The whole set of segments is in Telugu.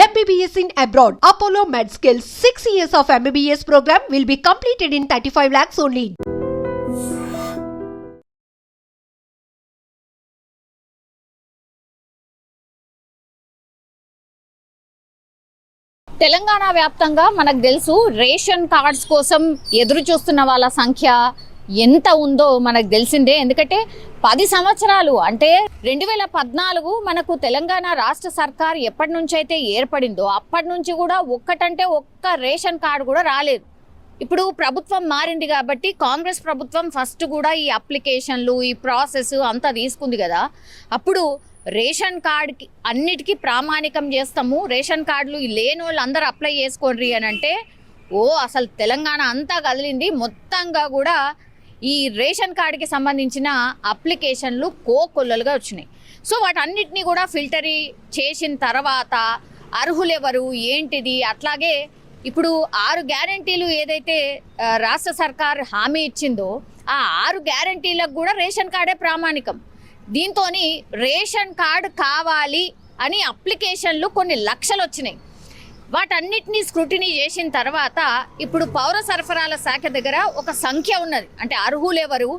MBBS in abroad. Apollo MedSkill 6 years of MBBS program will be completed in 35 lakhs only. Telangana వ్యాప్తంగా మనకు తెలుసు రేషన్ కార్డ్స్ కోసం ఎదురు చూస్తున్న వాళ్ళ సంఖ్య ఎంత ఉందో మనకు తెలిసిందే. ఎందుకంటే 10 సంవత్సరాలు అంటే 2014 మనకు తెలంగాణ రాష్ట్ర సర్కార్ ఎప్పటి నుంచి అయితే ఏర్పడిందో అప్పటి నుంచి కూడా ఒక్కటంటే ఒక్క రేషన్ కార్డు కూడా రాలేదు. ఇప్పుడు ప్రభుత్వం మారింది కాబట్టి కాంగ్రెస్ ప్రభుత్వం ఫస్ట్ కూడా ఈ అప్లికేషన్లు ఈ ప్రాసెస్ అంతా తీసుకుంది కదా. అప్పుడు రేషన్ కార్డుకి అన్నిటికీ ప్రామాణికం చేస్తాము, రేషన్ కార్డులు లేని వాళ్ళు అందరూ అప్లై చేసుకోండి అని అంటే అసలు తెలంగాణ అంతా కదిలింది. మొత్తంగా కూడా ఈ రేషన్ కార్డుకి సంబంధించిన అప్లికేషన్లు కోకొల్లలుగా వచ్చినాయి. సో వాటన్నిటినీ కూడా ఫిల్టర్ చేసిన తర్వాత అర్హులెవరు ఏంటిది, అట్లాగే ఇప్పుడు 6 గ్యారంటీలు ఏదైతే రాష్ట్ర సర్కార్ హామీ ఇచ్చిందో ఆ 6 గ్యారంటీలకు కూడా రేషన్ కార్డే ప్రామాణికం. దీంతో రేషన్ కార్డు కావాలి అని అప్లికేషన్లు కొన్ని లక్షలు వచ్చినాయి. వాటన్నిటినీ స్క్రూటినీ చేసిన తర్వాత ఇప్పుడు పౌర సరఫరాల శాఖ దగ్గర ఒక సంఖ్య ఉన్నది. అంటే అర్హులు ఎవరు,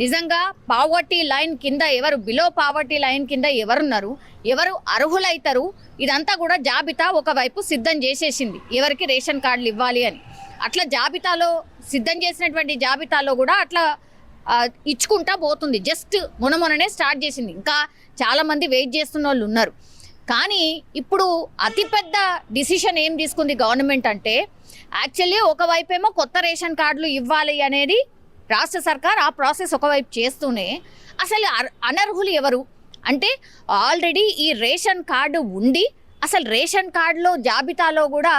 నిజంగా పావర్టీ లైన్ కింద ఎవరు, బిలో పావర్టీ లైన్ కింద ఎవరున్నారు, ఎవరు అర్హులైతారు, ఇదంతా కూడా జాబితా ఒకవైపు సిద్ధం చేసేసింది ఎవరికి రేషన్ కార్డులు ఇవ్వాలి అని. అట్లా జాబితాలో సిద్ధం చేసినటువంటి జాబితాలో కూడా అట్లా ఇచ్చుకుంటా పోతుంది. జస్ట్ మొన్ననే స్టార్ట్ చేసింది. ఇంకా చాలామంది వెయిట్ చేస్తున్న వాళ్ళు ఉన్నారు. కానీ ఇప్పుడు అతిపెద్ద డిసిషన్ ఏం తీసుకుంది గవర్నమెంట్ అంటే, యాక్చువల్లీ ఒకవైపేమో కొత్త రేషన్ కార్డులు ఇవ్వాలి అనేది రాష్ట్ర సర్కార్ ఆ ప్రాసెస్ ఒకవైపు చేస్తూనే అసలు అనర్హులు ఎవరు అంటే ఆల్రెడీ ఈ రేషన్ కార్డు ఉండి అసలు రేషన్ కార్డులో జాబితాలో కూడా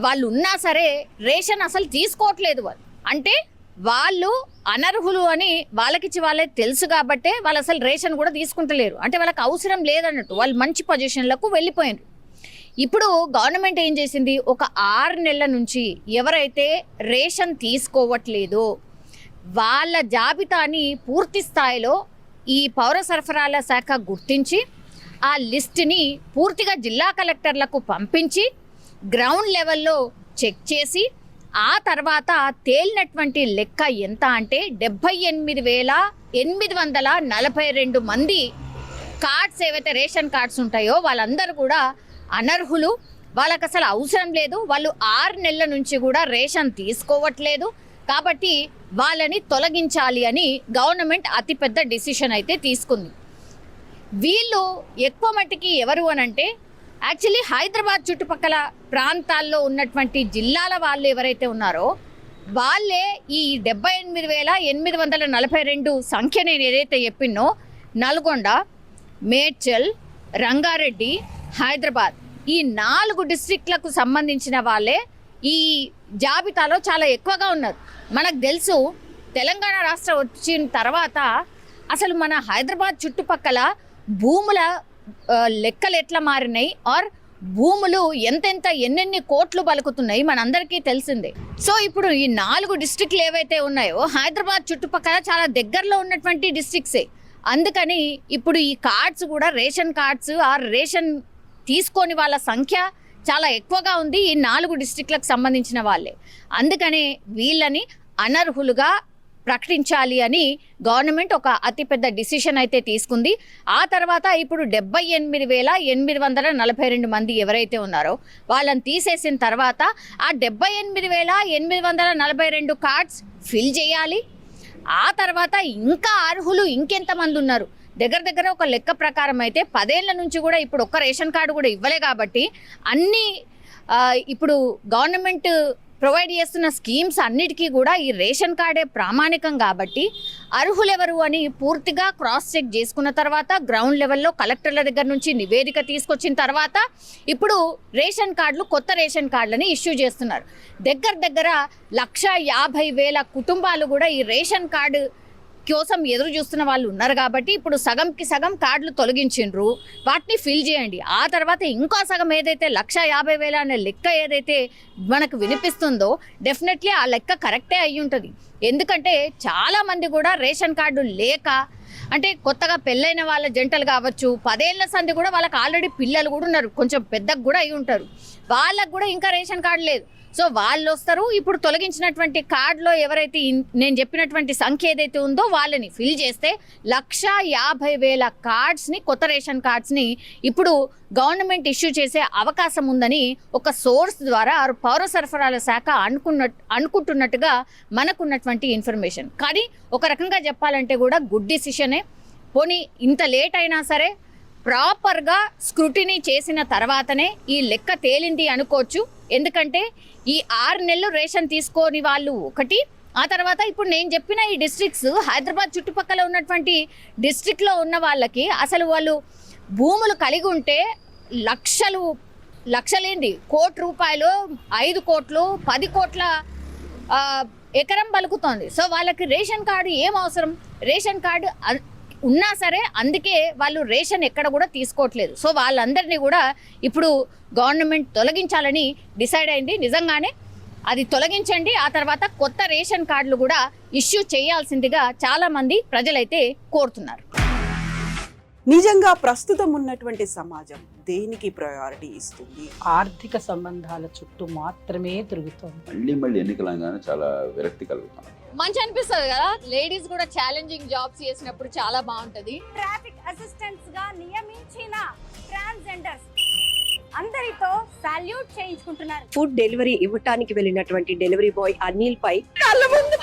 వాళ్ళు ఉన్నా సరే రేషన్ అసలు తీసుకోవట్లేదు. వాళ్ళు అంటే వాళ్ళు అనర్హులు అని వాళ్ళకిచ్చి వాళ్ళే తెలుసు కాబట్టే వాళ్ళు అసలు రేషన్ కూడా తీసుకుంటలేరు. అంటే వాళ్ళకి అవసరం లేదన్నట్టు, వాళ్ళు మంచి పొజిషన్లకు వెళ్ళిపోయారు. ఇప్పుడు గవర్నమెంట్ ఏం చేసింది, ఒక 6 నెలల నుంచి ఎవరైతే రేషన్ తీసుకోవట్లేదో వాళ్ళ జాబితాని పూర్తి స్థాయిలో ఈ పౌర సరఫరాల శాఖ గుర్తించి ఆ లిస్టుని పూర్తిగా జిల్లా కలెక్టర్లకు పంపించి గ్రౌండ్ లెవెల్లో చెక్ చేసి ఆ తర్వాత తేలినటువంటి లెక్క ఎంత అంటే 78,842 మంది కార్డ్స్ ఏవైతే రేషన్ కార్డ్స్ ఉంటాయో వాళ్ళందరూ కూడా అనర్హులు, వాళ్ళకి అసలు అవసరం లేదు, వాళ్ళు 6 నెలల నుంచి కూడా రేషన్ తీసుకోవట్లేదు, కాబట్టి వాళ్ళని తొలగించాలి అని గవర్నమెంట్ అతిపెద్ద డిసిషన్ అయితే తీసుకుంది. వీళ్ళు ఎక్కువ మట్టికి ఎవరు అనంటే యాక్చువల్లీ హైదరాబాద్ చుట్టుపక్కల ప్రాంతాల్లో ఉన్నటువంటి జిల్లాల వాళ్ళు ఎవరైతే ఉన్నారో వాళ్ళే ఈ 78,842 సంఖ్య నేను ఏదైతే చెప్పినో నల్గొండ, మేడ్చల్, రంగారెడ్డి, హైదరాబాద్ ఈ 4 డిస్ట్రిక్ట్లకు సంబంధించిన వాళ్ళే ఈ జాబితాలో చాలా ఎక్కువగా ఉన్నారు. మనకు తెలుసు తెలంగాణ రాష్ట్రం వచ్చిన తర్వాత అసలు మన హైదరాబాద్ చుట్టుపక్కల భూముల లెక్కలు ఎట్లా మారినాయి, ఆర్ భూములు ఎన్నెన్ని కోట్లు పలుకుతున్నాయి మనందరికీ తెలిసిందే. సో ఇప్పుడు ఈ 4 డిస్ట్రిక్ట్లు ఏవైతే ఉన్నాయో హైదరాబాద్ చుట్టుపక్కల చాలా దగ్గరలో ఉన్నటువంటి డిస్ట్రిక్ట్సే. అందుకని ఇప్పుడు ఈ కార్డ్స్ కూడా రేషన్ కార్డ్స్ ఆర్ రేషన్ తీసుకొని వాళ్ళ సంఖ్య చాలా ఎక్కువగా ఉంది ఈ 4 డిస్ట్రిక్ట్లకు సంబంధించిన వాళ్ళే. అందుకనే వీళ్ళని అనర్హులుగా ప్రకటించాలి అని గవర్నమెంట్ ఒక అతిపెద్ద డిసిషన్ అయితే తీసుకుంది. ఆ తర్వాత ఇప్పుడు 78,842 మంది ఎవరైతే ఉన్నారో వాళ్ళని తీసేసిన తర్వాత ఆ 78,842 కార్డ్స్ ఫిల్ చేయాలి. ఆ తర్వాత ఇంకా అర్హులు ఇంకెంతమంది ఉన్నారు, దగ్గర ఒక లెక్క ప్రకారం అయితే 10 ఏళ్ల నుంచి కూడా ఇప్పుడు ఒక్క రేషన్ కార్డు కూడా ఇవ్వలే కాబట్టి అన్నీ ఇప్పుడు గవర్నమెంట్ ప్రొవైడ్ చేస్తున్న స్కీమ్స్ అన్నిటికీ కూడా ఈ రేషన్ కార్డే ప్రామాణికం కాబట్టి అర్హులెవరు అని పూర్తిగా క్రాస్ చెక్ చేసుకున్న తర్వాత గ్రౌండ్ లెవెల్లో కలెక్టర్ల దగ్గర నుంచి నివేదిక తీసుకొచ్చిన తర్వాత ఇప్పుడు రేషన్ కార్డులు కొత్త రేషన్ కార్డులని ఇష్యూ చేస్తున్నారు. దగ్గర 1,50,000 కుటుంబాలు కూడా ఈ రేషన్ కార్డు కోసం ఎదురు చూస్తున్న వాళ్ళు ఉన్నారు కాబట్టి ఇప్పుడు సగంకి సగం కార్డులు తొలగించిండ్రు, వాటిని ఫిల్ చేయండి. ఆ తర్వాత ఇంకో సగం ఏదైతే 1,50,000 అనే లెక్క ఏదైతే మనకు వినిపిస్తుందో డెఫినెట్లీ ఆ లెక్క కరెక్టే అయి ఉంటుంది. ఎందుకంటే చాలామంది కూడా రేషన్ కార్డు లేక అంటే కొత్తగా పెళ్ళైన వాళ్ళ జంటలు కావచ్చు, 10 ఏళ్ల సంది కూడా వాళ్ళకి ఆల్రెడీ పిల్లలు కూడా ఉన్నారు, కొంచెం పెద్దగా కూడా అయి ఉంటారు, వాళ్ళకు కూడా ఇంకా రేషన్ కార్డు లేదు. సో వాళ్ళు వస్తారు, ఇప్పుడు తొలగించినటువంటి కార్డులో ఎవరైతే నేను చెప్పినటువంటి సంఖ్య ఏదైతే ఉందో వాళ్ళని ఫిల్ చేస్తే 1,50,000 కార్డ్స్ని, కొత్త రేషన్ కార్డ్స్ని ఇప్పుడు గవర్నమెంట్ ఇష్యూ చేసే అవకాశం ఉందని ఒక సోర్స్ ద్వారా పౌర సరఫరాల శాఖ అనుకుంటున్నట్టుగా మనకున్నటువంటి ఇన్ఫర్మేషన్. కానీ ఒక రకంగా చెప్పాలంటే కూడా గుడ్ డిసిషనే. పోనీ ఇంత లేట్ అయినా సరే ప్రాపర్గా స్క్రూటినీ చేసిన తర్వాతనే ఈ లెక్క తేలింది అనుకోవచ్చు. ఎందుకంటే ఈ 6 నెలలు రేషన్ తీసుకోని వాళ్ళు ఒకటి, ఆ తర్వాత ఇప్పుడు నేను చెప్పిన ఈ డిస్ట్రిక్ట్స్, హైదరాబాద్ చుట్టుపక్కల ఉన్నటువంటి డిస్ట్రిక్ట్లో ఉన్న వాళ్ళకి అసలు వాళ్ళు భూములు కలిగి ఉంటే లక్షలేంది, ₹1,00,00,000, 5 కోట్లు, 10 కోట్ల ఎకరం పలుకుతోంది. సో వాళ్ళకి రేషన్ కార్డు ఏం అవసరం? రేషన్ కార్డు ఉన్నా సరే అందుకే వాళ్ళు రేషన్ ఎక్కడ కూడా తీసుకోవట్లేదు. సో వాళ్ళందరినీ కూడా ఇప్పుడు గవర్నమెంట్ తొలగించాలని డిసైడ్ అయింది. నిజంగానే అది తొలగించండి, ఆ తర్వాత కొత్త రేషన్ కార్డులు కూడా ఇష్యూ చేయాల్సిందిగా చాలామంది ప్రజలైతే కోరుతున్నారు. నిజంగా ప్రస్తుతం ఉన్నటువంటి సమాజం దేనికి ప్రయారిటీ ఇస్తుంది? ఆర్థిక సంబంధాల చుట్టూ మాత్రమే తిరుగుతోంది. మళ్ళీ ఎన్నికలంగానే చాలా విరక్తి కలుగుతాం. మంచి అనిపిస్తుంది కదా, లేడీస్ కూడా ఛాలెంజింగ్ జాబ్స్ చేసినప్పుడు చాలా బాగుంటది. ట్రాఫిక్ అసిస్టెంట్స్ గా నియమించిన ట్రాన్స్జెండర్స్ అందరితో సాల్యూట్ చేయించుకుంటున్నారు. ఫుడ్ డెలివరీ ఇవ్వటానికి వెళ్ళినటువంటి డెలివరీ బాయ్ అనిల్ పై కళ్ళ ముందు